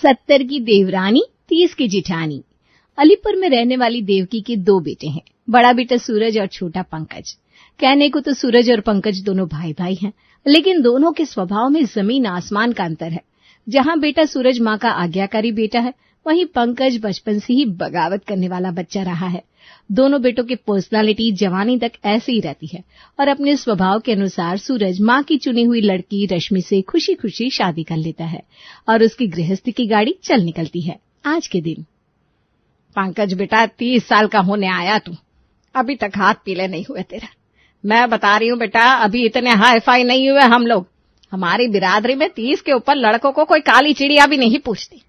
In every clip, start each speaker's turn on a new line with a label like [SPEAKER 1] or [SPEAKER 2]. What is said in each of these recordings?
[SPEAKER 1] 70 की देवरानी, 30 की जिठानी। अलीपुर में रहने वाली देवकी के 2 बेटे हैं, बड़ा बेटा सूरज और छोटा पंकज। कहने को तो सूरज और पंकज दोनों भाई भाई हैं, लेकिन दोनों के स्वभाव में जमीन आसमान का अंतर है। जहां बेटा सूरज माँ का आज्ञाकारी बेटा है, वहीं पंकज बचपन से ही बगावत करने वाला बच्चा रहा है। दोनों बेटों की पर्सनालिटी जवानी तक ऐसे ही रहती है और अपने स्वभाव के अनुसार सूरज माँ की चुनी हुई लड़की रश्मि से खुशी खुशी शादी कर लेता है और उसकी गृहस्थी की गाड़ी चल निकलती है। आज के दिन
[SPEAKER 2] पंकज बेटा, 30 साल का होने आया तू, अभी तक हाथ पीले नहीं हुए तेरा। मैं बता रही हूँ बेटा, अभी इतने हाई फाई नहीं हुए हम लोग। हमारी बिरादरी में 30 के ऊपर लड़कों को कोई काली चिड़िया भी नहीं पूछती।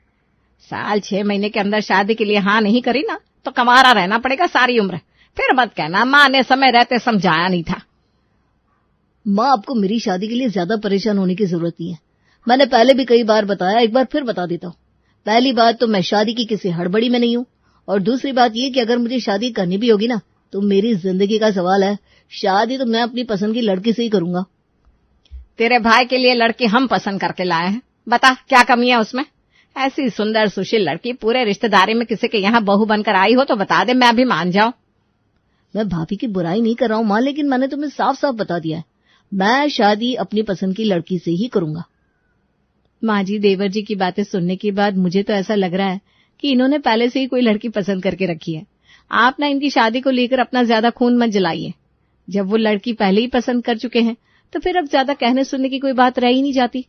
[SPEAKER 2] साल 6 महीने के अंदर शादी के लिए हाँ नहीं करी ना तो कमारा रहना पड़ेगा सारी उम्र। फिर मत कहना माँ ने समय रहते समझाया नहीं था।
[SPEAKER 3] माँ, आपको मेरी शादी के लिए ज्यादा परेशान होने की जरूरत नहीं है। मैंने पहले भी कई बार बताया, एक बार फिर बता देता हूँ। पहली बात तो मैं शादी की किसी हड़बड़ी में नहीं हूँ, और दूसरी बात ये कि अगर मुझे शादी करनी भी होगी ना तो मेरी जिंदगी का सवाल है, शादी तो मैं अपनी पसंद की लड़की से ही करूंगा।
[SPEAKER 2] तेरे भाई के लिए लड़की हम पसंद करके लाए हैं, बता क्या कमी है उसमें? ऐसी सुंदर सुशील लड़की पूरे रिश्तेदारी में किसी के यहाँ बहू बनकर आई हो तो बता दे, मैं भी मान जाऊं।
[SPEAKER 3] मैं भाभी की बुराई नहीं कर रहा हूँ माँ, लेकिन मैंने तुम्हें साफ साफ बता दिया है, मैं शादी अपनी पसंद की लड़की से ही करूंगा।
[SPEAKER 1] माँ जी, देवर जी की बातें सुनने के बाद मुझे तो ऐसा लग रहा है कि इन्होंने पहले से ही कोई लड़की पसंद करके रखी है। आप ना इनकी शादी को लेकर अपना ज्यादा खून मत जलाइए। जब वो लड़की पहले ही पसंद कर चुके हैं तो फिर अब ज्यादा कहने सुनने की कोई बात रह ही नहीं जाती।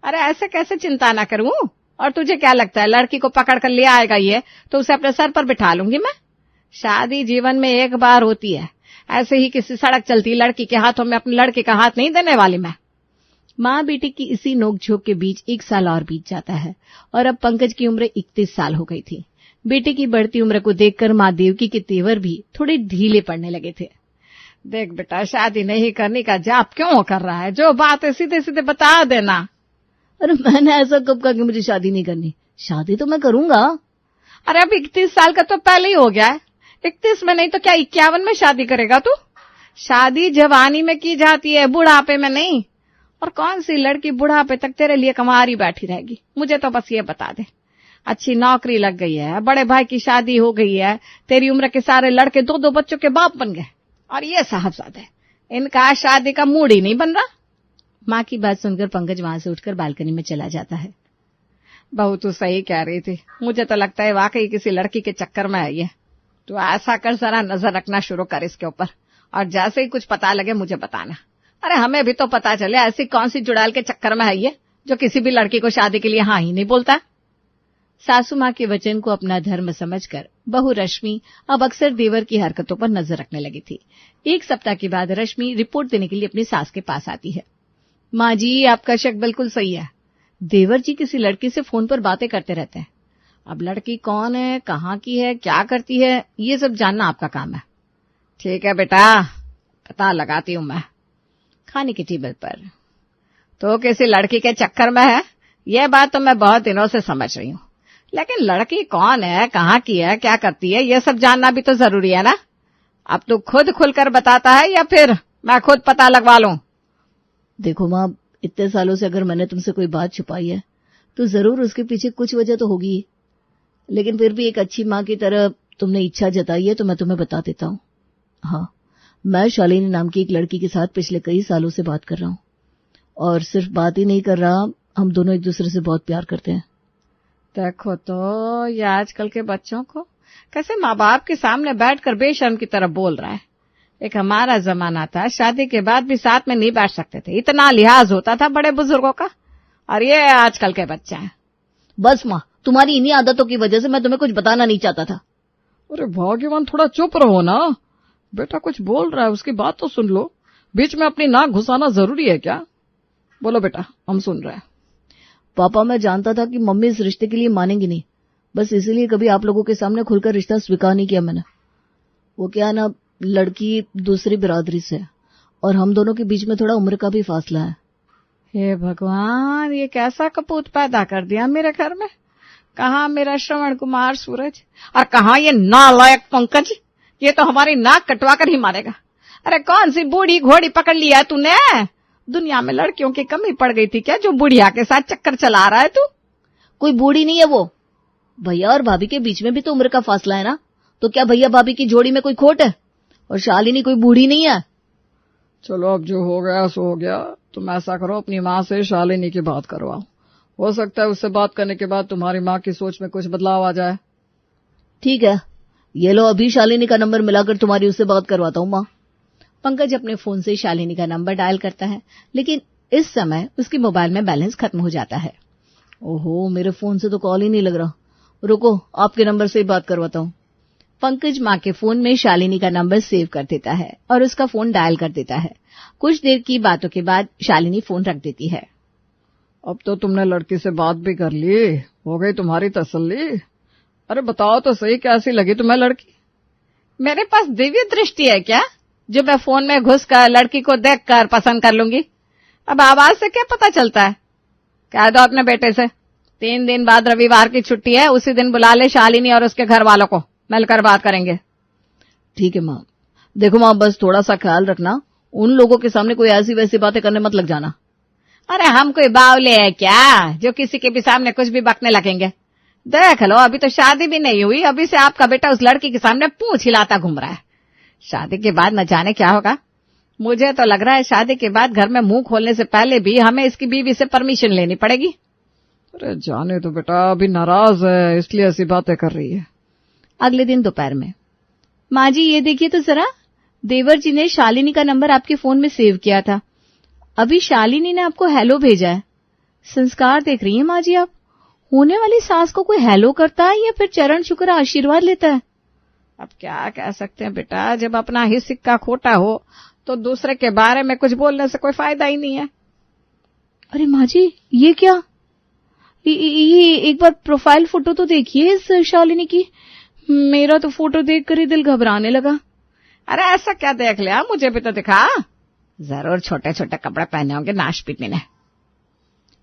[SPEAKER 2] अरे ऐसे कैसे चिंता ना करूं? और तुझे क्या लगता है लड़की को पकड़ कर ले आएगा ये तो उसे अपने सर पर बिठा लूंगी मैं? शादी जीवन में एक बार होती है, ऐसे ही किसी सड़क चलती लड़की के हाथों में अपने लड़के का हाथ नहीं देने वाली मैं।
[SPEAKER 1] माँ बेटी की इसी नोकझोंक के बीच 1 साल और बीत जाता है और अब पंकज की उम्र 31 साल हो गई थी। बेटे की बढ़ती उम्र को देखकर माँ देवकी के तेवर भी थोड़े ढीले पड़ने लगे थे।
[SPEAKER 2] देख बेटा, शादी नहीं करने का जाप क्यों कर रहा है? जो बात है सीधे सीधे बता देना।
[SPEAKER 3] अरे मैंने ऐसा कब कहा कि मुझे शादी नहीं करनी? शादी तो मैं करूंगा।
[SPEAKER 2] अरे अब 31 साल का तो पहले ही हो गया है। 31 में नहीं तो क्या 51 में शादी करेगा तू? शादी जवानी में की जाती है, बुढ़ापे में नहीं। और कौन सी लड़की बुढ़ापे तक तेरे लिए कमारी बैठी रहेगी? मुझे तो बस ये बता दे, अच्छी नौकरी लग गई है, बड़े भाई की शादी हो गई है, तेरी उम्र के सारे लड़के 2-2 बच्चों के बाप बन गए, और ये साहबजादे, इनका शादी का मूड ही नहीं बन रहा।
[SPEAKER 1] माँ की बात सुनकर पंकज वहां से उठकर बालकनी में चला जाता है।
[SPEAKER 2] बहू तू सही कह रही थी, मुझे तो लगता है वाकई किसी लड़की के चक्कर में आई है। तू ऐसा कर, जरा नजर रखना शुरू कर इसके ऊपर, और जैसे ही कुछ पता लगे मुझे बताना। अरे हमें भी तो पता चले ऐसी कौन सी जुड़ाल के चक्कर में है ये जो किसी भी लड़की को शादी के लिए हाँ ही नहीं बोलता।
[SPEAKER 1] सासू माँ के वचन को अपना धर्म समझकर बहू रश्मि अब अक्सर देवर की हरकतों पर नजर रखने लगी थी। 1 सप्ताह के बाद रश्मि रिपोर्ट देने के लिए अपनी सास के पास आती है। माँ जी, आपका शक बिल्कुल सही है, देवर जी किसी लड़की से फोन पर बातें करते रहते हैं। अब लड़की कौन है, कहाँ की है, क्या करती है, ये सब जानना आपका काम है।
[SPEAKER 2] ठीक है बेटा, पता लगाती हूँ मैं।
[SPEAKER 1] खाने के टेबल पर
[SPEAKER 2] तो किसी लड़की के चक्कर में है, ये बात तो मैं बहुत दिनों से समझ रही हूँ, लेकिन लड़की कौन है, कहाँ की है, क्या करती है, ये सब जानना भी तो जरूरी है ना। अब तू खुद खुलकर बताता है या फिर मैं खुद पता लगवा लूं?
[SPEAKER 3] देखो माँ, इतने सालों से अगर मैंने तुमसे कोई बात छुपाई है तो जरूर उसके पीछे कुछ वजह तो होगी, लेकिन फिर भी एक अच्छी माँ की तरह तुमने इच्छा जताई है तो मैं तुम्हें बता देता हूँ। हाँ, मैं शालिनी नाम की एक लड़की के साथ पिछले कई सालों से बात कर रहा हूँ, और सिर्फ बात ही नहीं कर रहा, हम दोनों एक दूसरे से बहुत प्यार करते हैं।
[SPEAKER 2] देखो तो ये आजकल के बच्चों को कैसे माँ बाप के सामने बैठकर बेशर्म की तरह बोल रहा है। एक हमारा जमाना था, शादी के बाद भी साथ में नहीं बैठ सकते थे, इतना लिहाज होता था बड़े बुजुर्गों का, और ये आजकल के बच्चे हैं।
[SPEAKER 3] बस माँ, तुम्हारी इन्हीं आदतों की वजह से मैं तुम्हें कुछ बताना नहीं चाहता था।
[SPEAKER 4] अरे भाग्यवान, थोड़ा चुप रहो ना। बेटा कुछ बोल रहा है, उसकी बात तो सुन लो, बीच में अपनी नाक घुसाना जरूरी है क्या? बोलो बेटा, हम सुन रहे हैं।
[SPEAKER 3] पापा, मैं जानता था कि मम्मी इस रिश्ते के लिए मानेंगी नहीं, बस इसीलिए कभी आप लोगों के सामने खुलकर रिश्ता स्वीकार नहीं किया मैंने। वो क्या है ना, लड़की दूसरी बिरादरी से है और हम दोनों के बीच में थोड़ा उम्र का भी फासला है।
[SPEAKER 2] हे भगवान, ये कैसा कपूत पैदा कर दिया मेरे घर में। कहाँ मेरा श्रवण कुमार सूरज, और कहाँ ये नालायक पंकज, ये तो हमारी नाक कटवा कर ही मारेगा। अरे कौन सी बूढ़ी घोड़ी पकड़ लिया तूने? दुनिया में लड़कियों की कमी पड़ गई थी क्या जो बुढ़िया के साथ चक्कर चला रहा है तू?
[SPEAKER 3] कोई बूढ़ी नहीं है वो। भैया और भाभी के बीच में भी तो उम्र का फासला है ना, तो क्या भैया भाभी की जोड़ी में कोई खोट है? और शालिनी कोई बूढ़ी नहीं है।
[SPEAKER 4] चलो अब जो हो गया सो हो गया। तुम ऐसा करो, अपनी माँ से शालिनी की बात करवाओ। हो सकता है उससे बात करने के बाद तुम्हारी माँ की सोच में कुछ बदलाव आ जाए।
[SPEAKER 3] ठीक है, ये लो अभी शालिनी का नंबर मिलाकर तुम्हारी उससे बात करवाता हूँ माँ।
[SPEAKER 1] पंकज अपने फोन से शालिनी का नंबर डायल करता है, लेकिन इस समय उसके मोबाइल में बैलेंस खत्म हो जाता है।
[SPEAKER 3] ओहो, मेरे फोन से तो कॉल ही नहीं लग रहा। रुको, आपके नंबर से ही बात करवाता हूँ।
[SPEAKER 1] पंकज माँ के फोन में शालिनी का नंबर सेव कर देता है और उसका फोन डायल कर देता है। कुछ देर की बातों के बाद शालिनी फोन रख देती है।
[SPEAKER 4] अब तो तुमने लड़की से बात भी कर ली, हो गई तुम्हारी तसल्ली। अरे बताओ तो सही, कैसी लगी तुम्हें लड़की?
[SPEAKER 2] मेरे पास दिव्य दृष्टि है क्या जो मैं फोन में घुसकर लड़की को देखकर पसंद कर लूंगी? अब आवाज से क्या पता चलता है? कह दो अपने बेटे से 3 दिन बाद रविवार की छुट्टी है, उसी दिन बुला ले शालिनी और उसके घर वालों को, मिलकर बात करेंगे।
[SPEAKER 3] ठीक है माँ। देखो माँ, बस थोड़ा सा ख्याल रखना, उन लोगों के सामने कोई ऐसी वैसी बातें करने मत लग जाना।
[SPEAKER 2] अरे हम कोई बावले है क्या जो किसी के भी सामने कुछ भी बकने लगेंगे? देख लो, अभी तो शादी भी नहीं हुई, अभी से आपका बेटा उस लड़की के सामने पूंछ हिलाता घूम रहा है। शादी के बाद न जाने क्या होगा। मुझे तो लग रहा है शादी के बाद घर में मुंह खोलने से पहले भी हमें इसकी बीवी से परमिशन लेनी पड़ेगी।
[SPEAKER 4] अरे जाने तो बेटा, अभी नाराज है इसलिए ऐसी बातें कर रही है।
[SPEAKER 1] अगले दिन दोपहर में, माँ जी ये देखिए तो जरा, देवर जी ने शालिनी का नंबर आपके फोन में सेव किया था। अभी शालिनी ने आपको हेलो भेजा है। संस्कार देख रही हैं माँ जी आप? होने वाली सास को कोई हेलो करता है या फिर चरण छूकर आशीर्वाद लेता है?
[SPEAKER 2] अब क्या कह सकते हैं बेटा, जब अपना ही सिक्का खोटा हो तो दूसरे के बारे में कुछ बोलने से कोई फायदा ही नहीं है।
[SPEAKER 1] अरे माँ जी ये क्या? ये एक बार प्रोफाइल फोटो तो देखिए इस शालिनी की। मेरा तो फोटो देखकर ही दिल घबराने लगा।
[SPEAKER 2] अरे ऐसा क्या देख लिया, मुझे भी तो दिखा। जरूर छोटे छोटे कपड़े पहने होंगे नाश पीटने ने।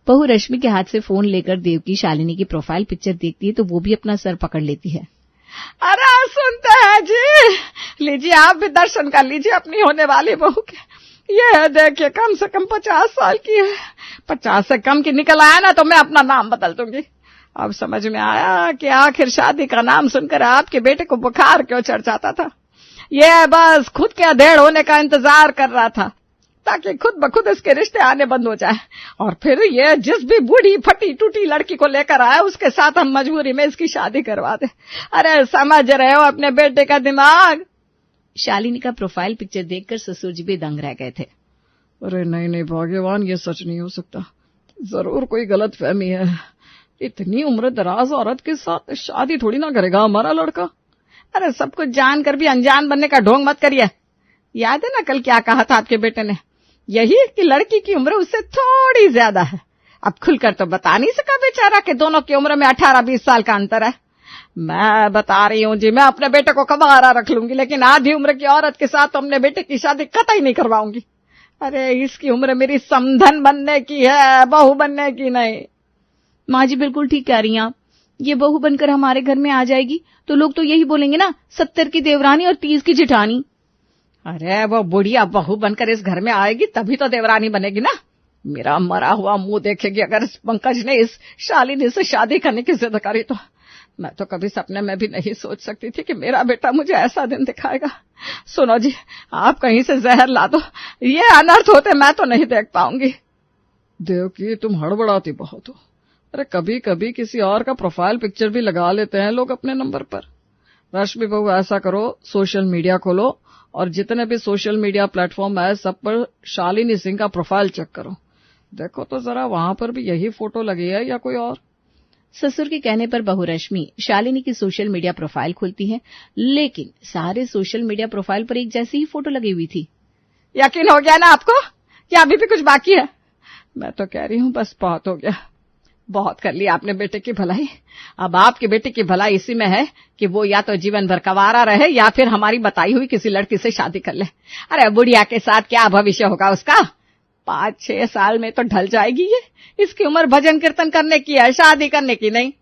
[SPEAKER 1] बहू रश्मि के हाथ से फोन लेकर देवकी शालिनी की प्रोफाइल पिक्चर देखती है तो वो भी अपना सर पकड़ लेती है।
[SPEAKER 2] अरे सुनते हैं जी, लीजिए आप भी दर्शन कर लीजिए अपनी होने वाली बहू के। ये देखिए कम से कम 50 साल की है। 50 से कम की निकल आया ना तो मैं अपना नाम बदल दूंगी। अब समझ में आया कि आखिर शादी का नाम सुनकर आपके बेटे को बुखार क्यों चढ़ जाता था। ये बस खुद के अधेड़ होने का इंतजार कर रहा था ताकि खुद ब खुद इसके रिश्ते आने बंद हो जाए, और फिर ये जिस भी बूढ़ी फटी टूटी लड़की को लेकर आया उसके साथ हम मजबूरी में इसकी शादी करवा दे। अरे समझ रहे हो अपने बेटे का दिमाग?
[SPEAKER 1] शालिनी का प्रोफाइल पिक्चर देखकर ससुर जी भी दंग रह गए थे।
[SPEAKER 4] अरे नहीं नहीं भाग्यवान, ये सच नहीं हो सकता। जरूर कोई गलत फहमी है। इतनी उम्र दराज औरत के साथ शादी थोड़ी ना करेगा हमारा लड़का।
[SPEAKER 2] अरे सब कुछ जानकर भी अनजान बनने का ढोंग मत करिए। याद है ना कल क्या कहा था आपके बेटे ने? यही कि लड़की की उम्र उससे थोड़ी ज्यादा है। अब खुलकर तो बता नहीं सका बेचारा कि दोनों की उम्र में 18-20 साल का अंतर है। मैं बता रही हूँ जी, मैं अपने बेटे को कबारा रख लूंगी, लेकिन आधी उम्र की औरत के साथ तो अपने बेटे की शादी कतई नहीं करवाऊंगी। अरे इसकी उम्र मेरी समधन बनने की है, बहू बनने की नहीं।
[SPEAKER 1] माँ जी बिल्कुल ठीक कह रही हैं आप। ये बहू बनकर हमारे घर में आ जाएगी तो लोग तो यही बोलेंगे ना, 70 की देवरानी और 30 की जिठानी।
[SPEAKER 2] अरे वो बुढ़िया बहू बनकर इस घर में आएगी तभी तो देवरानी बनेगी ना। मेरा मरा हुआ मुंह देखेगी अगर इस पंकज ने इस शालिनी से शादी करने की जिद करी तो। मैं तो कभी सपने में भी नहीं सोच सकती थी कि मेरा बेटा मुझे ऐसा दिन दिखाएगा। सुनो जी, आप कहीं से जहर ला दो, ये अनर्थ होते मैं तो नहीं देख पाऊंगी।
[SPEAKER 4] देवकी तुम हड़बड़ाती बहुत हो। अरे कभी कभी किसी और का प्रोफाइल पिक्चर भी लगा लेते हैं लोग अपने नंबर पर। रश्मि बहू ऐसा करो, सोशल मीडिया खोलो और जितने भी सोशल मीडिया प्लेटफॉर्म है सब पर शालिनी सिंह का प्रोफाइल चेक करो। देखो तो जरा वहां पर भी यही फोटो लगी है या कोई और।
[SPEAKER 1] ससुर के कहने पर बहू रश्मि शालिनी की सोशल मीडिया प्रोफाइल खोलती है, लेकिन सारे सोशल मीडिया प्रोफाइल पर एक जैसी ही फोटो लगी हुई थी।
[SPEAKER 2] यकीन हो गया ना आपको या अभी भी कुछ बाकी है? मैं तो कह रही हूँ बस बहुत हो गया। बहुत कर ली आपने बेटे की भलाई। अब आपके बेटे की भलाई इसी में है कि वो या तो जीवन भर कंवारा रहे या फिर हमारी बताई हुई किसी लड़की से शादी कर ले। अरे बुढ़िया के साथ क्या भविष्य होगा उसका? 5-6 साल में तो ढल जाएगी ये। इसकी उम्र भजन कीर्तन करने की है, शादी करने की नहीं।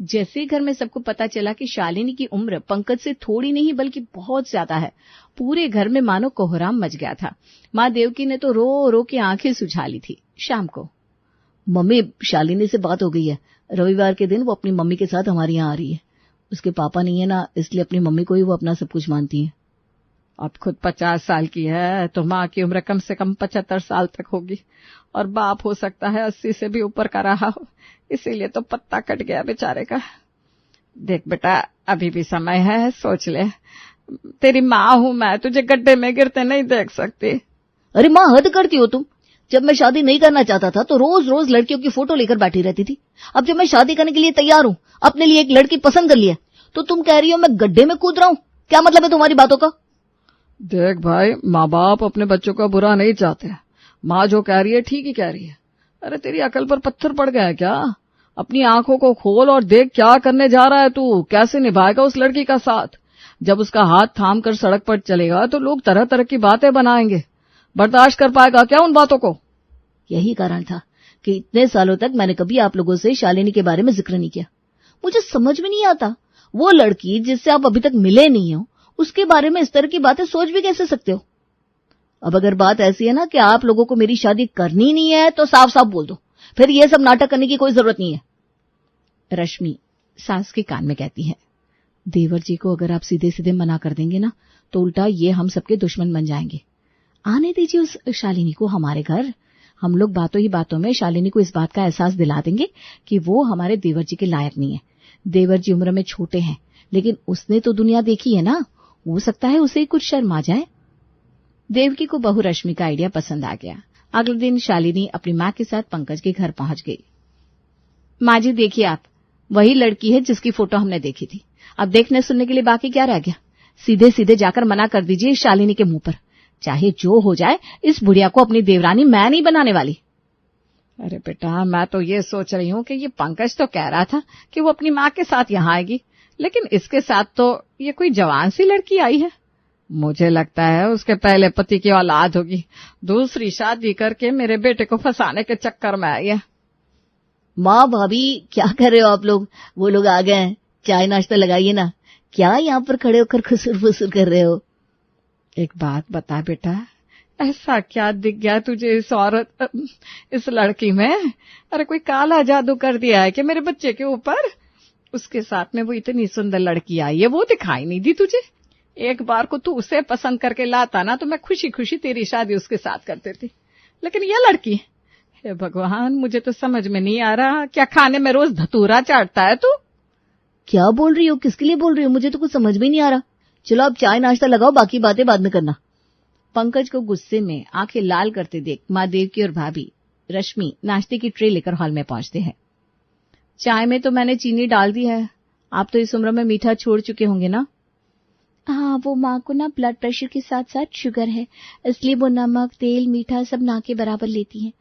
[SPEAKER 1] जैसे घर में सबको पता चला कि शालिनी की उम्र पंकज से थोड़ी नहीं बल्कि बहुत ज्यादा है, पूरे घर में मानो कोहराम मच गया था। माँ देवकी ने तो रो रो के आंखें सुझा ली थी। शाम को,
[SPEAKER 3] मम्मी शालिनी से बात हो गई है, रविवार के दिन वो अपनी मम्मी के साथ हमारे यहाँ आ रही है। उसके पापा नहीं है ना, इसलिए अपनी मम्मी को ही वो अपना सब कुछ मानती है।
[SPEAKER 4] अब खुद 50 साल की है तो माँ की उम्र कम से कम 75 साल तक होगी, और बाप हो सकता है 80 से भी ऊपर का रहा हो, इसीलिए तो पत्ता कट गया बेचारे का। देख बेटा, अभी भी समय है, सोच ले। तेरी माँ हूं मैं, तुझे गड्ढे में गिरते नहीं देख सकती।
[SPEAKER 3] अरे माँ, हद करती हो तुम। जब मैं शादी नहीं करना चाहता था तो रोज रोज लड़कियों की फोटो लेकर बैठी रहती थी। अब जब मैं शादी करने के लिए तैयार हूँ, अपने लिए एक लड़की पसंद कर लिया, तो तुम कह रही हो मैं गड्ढे में कूद रहा हूँ। क्या मतलब है तुम्हारी बातों का?
[SPEAKER 4] देख भाई, माँ बाप अपने बच्चों का बुरा नहीं चाहते। माँ जो कह रही है ठीक ही कह रही है। अरे तेरी अकल पर पत्थर पड़ गया है क्या? अपनी आंखों को खोल और देख क्या करने जा रहा है तू, कैसे निभाएगा उस लड़की का साथ। जब उसका हाथ थाम कर सड़क पर चलेगा तो लोग तरह तरह की बातें बनाएंगे, बर्दाश्त कर पाएगा क्या उन बातों को?
[SPEAKER 3] यही कारण था कि इतने सालों तक मैंने कभी आप लोगों से शालिनी के बारे में जिक्र नहीं किया। मुझे समझ में नहीं आता, वो लड़की जिससे आप अभी तक मिले नहीं हो, उसके बारे में इस तरह की बातें सोच भी कैसे सकते हो? अब अगर बात ऐसी है ना कि आप लोगों को मेरी शादी करनी नहीं है तो साफ साफ बोल दो, फिर ये सब नाटक करने की कोई जरूरत नहीं है।
[SPEAKER 1] रश्मि सास के कान में कहती है, देवर जी को अगर आप सीधे सीधे मना कर देंगे ना तो उल्टा ये हम सबके दुश्मन बन जाएंगे। आने दीजिए उस शालिनी को हमारे घर। हम लोग बातों ही बातों में शालिनी को इस बात का एहसास दिला देंगे कि वो हमारे देवर जी के लायक नहीं है। देवर जी उम्र में छोटे हैं, लेकिन उसने तो दुनिया देखी है ना, हो सकता है उसे कुछ शर्म आ जाए। देवकी को बहू रश्मि का आइडिया पसंद आ गया। अगले दिन शालिनी अपनी माँ के साथ पंकज के घर पहुंच गई। माँ जी देखिए, आप वही लड़की है जिसकी फोटो हमने देखी थी। अब देखने सुनने के लिए बाकी क्या रह गया? सीधे सीधे जाकर मना कर दीजिए शालिनी के मुंह पर। चाहे जो हो जाए, इस बुढ़िया को अपनी देवरानी मैं नहीं बनाने वाली।
[SPEAKER 4] अरे बेटा, मैं तो ये सोच रही हूँ कि ये पंकज तो कह रहा था कि वो अपनी माँ के साथ यहाँ आएगी, लेकिन इसके साथ तो ये कोई जवान सी लड़की आई है। मुझे लगता है उसके पहले पति की औलाद होगी, दूसरी शादी करके मेरे बेटे को फंसाने के चक्कर में आई है।
[SPEAKER 3] माँ भाभी क्या कर रहे हो आप लोग? वो लोग आ गए हैं, चाय नाश्ता लगाइए ना। क्या यहाँ पर खड़े होकर खुसुर फुसुर कर रहे हो?
[SPEAKER 4] एक बात बता बेटा, ऐसा क्या दिख गया तुझे इस लड़की में? अरे कोई काला जादू कर दिया है कि मेरे बच्चे के ऊपर? उसके साथ में वो इतनी सुंदर लड़की आई है, वो दिखाई नहीं दी तुझे? एक बार को तू उसे पसंद करके लाता ना तो मैं खुशी खुशी तेरी शादी उसके साथ कर देती, लेकिन ये लड़की, हे भगवान, मुझे तो समझ में नहीं आ रहा, क्या खाने में रोज धतूरा चाटता है तू?
[SPEAKER 3] क्या बोल रही हो? किसके लिए बोल रही हो? मुझे तो कुछ समझ में नहीं आ रहा। चलो अब चाय नाश्ता लगाओ, बाकी बातें बाद में करना।
[SPEAKER 1] पंकज को गुस्से में आंखें लाल करते देख माँ देवकी और भाभी रश्मि नाश्ते की ट्रे लेकर हॉल में पहुंचते हैं। चाय में तो मैंने चीनी डाल दी है, आप तो इस उम्र में मीठा छोड़ चुके होंगे ना? हाँ, वो माँ को ना ब्लड प्रेशर के साथ साथ शुगर है, इसलिए वो नमक तेल मीठा सब ना के बराबर लेती है।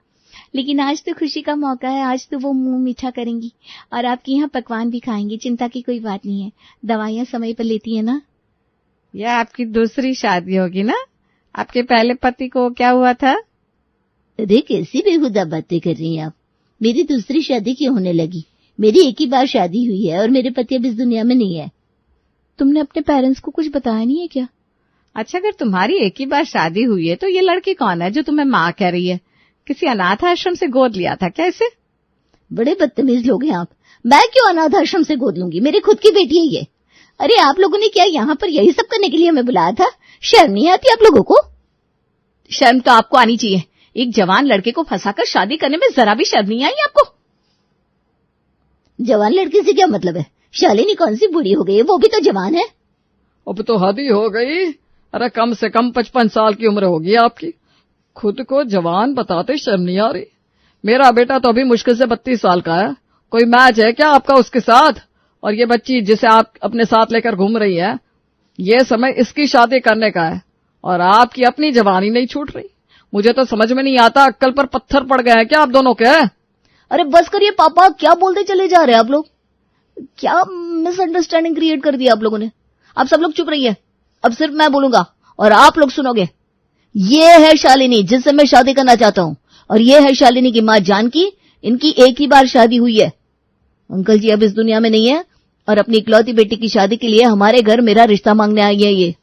[SPEAKER 1] लेकिन आज तो खुशी का मौका है, आज तो वो मुंह मीठा करेंगी और आपके यहाँ पकवान भी खाएंगी। चिंता की कोई बात नहीं है, दवाइयाँ समय पर लेती है ना?
[SPEAKER 2] यह आपकी दूसरी शादी होगी ना? आपके पहले पति को क्या हुआ था?
[SPEAKER 3] अरे कैसी बेहुदा बातें कर रही हैं आप? मेरी दूसरी शादी क्यों होने लगी? मेरी एक ही बार शादी हुई है और मेरे पति अब इस दुनिया में नहीं है।
[SPEAKER 1] तुमने अपने पेरेंट्स को कुछ बताया नहीं है क्या?
[SPEAKER 2] अच्छा, अगर तुम्हारी एक ही बार शादी हुई है तो ये लड़की कौन है जो तुम्हें माँ कह रही है? किसी अनाथ आश्रम से गोद लिया था क्या इसे?
[SPEAKER 3] बड़े बदतमीज लोग हैं आप। मैं क्यों अनाथ आश्रम से गोद लूंगी? मेरी खुद की बेटी है ये। अरे आप लोगों ने क्या यहाँ पर यही सब करने के लिए हमें बुलाया था? शर्म नहीं आती आप लोगों को?
[SPEAKER 1] शर्म तो आपको आनी चाहिए। एक जवान लड़के को फंसाकर शादी करने में जरा भी शर्म नहीं आई आपको?
[SPEAKER 3] जवान लड़के से क्या मतलब है? शालिनी कौन सी बूढ़ी हो गई है? वो भी तो जवान है।
[SPEAKER 4] अब तो हद ही हो गई। अरे कम से कम 55 साल की उम्र होगी आपकी, खुद को जवान बताते शर्म नहीं आ रही? मेरा बेटा तो अभी मुश्किल से 32 साल का है। कोई मैच है क्या आपका उसके साथ? और ये बच्ची जिसे आप अपने साथ लेकर घूम रही है, ये समय इसकी शादी करने का है और आपकी अपनी जवानी नहीं छूट रही। मुझे तो समझ में नहीं आता, अक्ल पर पत्थर पड़ गए हैं क्या आप दोनों के?
[SPEAKER 3] अरे बस करिए पापा, क्या बोलते चले जा रहे हैं आप लोग? क्या मिसअंडरस्टैंडिंग क्रिएट कर दिया आप लोगों ने? आप सब लोग चुप रहिए, अब सिर्फ मैं बोलूंगा और आप लोग सुनोगे। ये है शालिनी जिससे मैं शादी करना चाहता हूं, और ये है शालिनी की माँ जानकी, इनकी एक ही बार शादी हुई है। अंकल जी अब इस दुनिया में नहीं है और अपनी इकलौती बेटी की शादी के लिए हमारे घर मेरा रिश्ता मांगने आई है ये।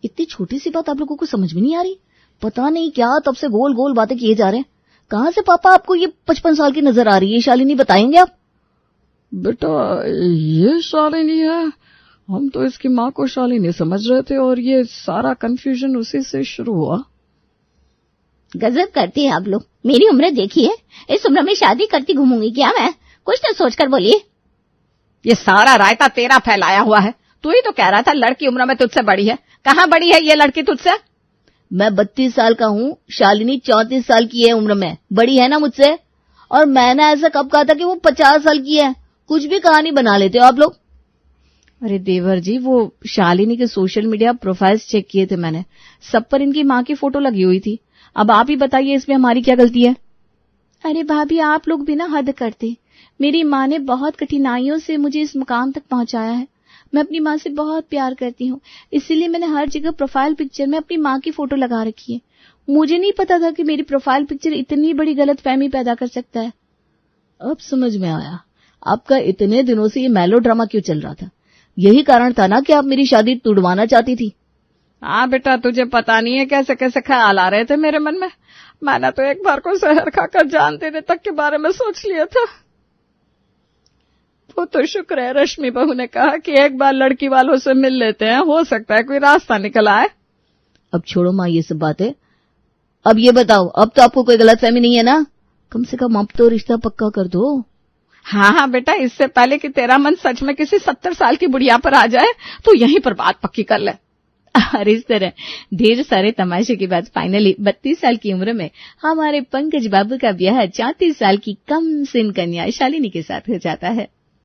[SPEAKER 3] इतनी छोटी सी बात आप लोगों को समझ में नहीं आ रही? पता नहीं क्या तब से गोल गोल बातें किए जा रहे हैं। कहां से पापा आपको ये 55 साल की नजर आ रही है? शालिनी बताएंगे आप?
[SPEAKER 4] बेटा ये शालिनी है, हम तो इसकी माँ को शालिनी समझ रहे थे और ये सारा कंफ्यूजन उसी से शुरू हुआ।
[SPEAKER 1] गजब करती है आप लोग। मेरी उम्र देखी है, इस उम्र में शादी करती घूमूंगी क्या मैं? कुछ तो सोचकर बोलिए।
[SPEAKER 2] ये सारा रायता तेरा फैलाया हुआ है। तू ही तो कह रहा था लड़की उम्र में तुझसे बड़ी है। कहाँ बड़ी है ये लड़की तुझसे?
[SPEAKER 3] मैं 32 साल का हूँ, शालिनी 34 साल की है उम्र में, बड़ी है ना मुझसे। और मैंने ऐसा कब कहा था कि वो 50 साल की है? कुछ भी कहानी बना लेते हो आप लोग।
[SPEAKER 2] अरे देवर जी, वो शालिनी के सोशल मीडिया प्रोफाइल्स चेक किए थे मैंने, सब पर इनकी माँ की फोटो लगी हुई थी। अब आप ही बताइए इसमें हमारी क्या गलती है?
[SPEAKER 1] अरे भाभी, आप लोग भी ना हद करते। मेरी माँ ने बहुत कठिनाइयों से मुझे इस मुकाम तक पहुंचाया है। मैं अपनी माँ से बहुत प्यार करती हूँ, इसीलिए मैंने हर जगह प्रोफाइल पिक्चर में अपनी माँ की फोटो लगा रखी है। मुझे नहीं पता था कि मेरी प्रोफाइल पिक्चर इतनी बड़ी गलतफहमी पैदा कर सकता है।
[SPEAKER 3] अब समझ में आया आपका इतने दिनों से ये मेलोड्रामा क्यों चल रहा था। यही कारण था ना कि आप मेरी शादी तुड़वाना चाहती थी।
[SPEAKER 2] हाँ बेटा, तुझे पता नहीं है कैसे कैसे ख्याल आ रहे थे मेरे मन में। मैंने तो एक बार को जहर खाकर जान देने तक के बारे में सोच लिया था। वो तो शुक्र है रश्मि बहू ने कहा कि एक बार लड़की वालों से मिल लेते हैं, हो सकता है कोई रास्ता निकल आए।
[SPEAKER 3] अब छोड़ो माँ ये सब बातें। अब ये बताओ, अब तो आपको कोई गलतफहमी नहीं है ना? कम से कम अब तो रिश्ता पक्का कर दो।
[SPEAKER 2] हाँ हाँ बेटा, इससे पहले कि तेरा मन सच में किसी 70 साल की बुढ़िया पर आ जाए तो यहीं पर बात पक्की कर ले।
[SPEAKER 1] और इस तरह ढेर सारे तमाशे के बाद फाइनली 32 साल की उम्र में हमारे पंकज बाबू का ब्याह 34 साल की कम सिन कन्या शालिनी के साथ हो जाता है।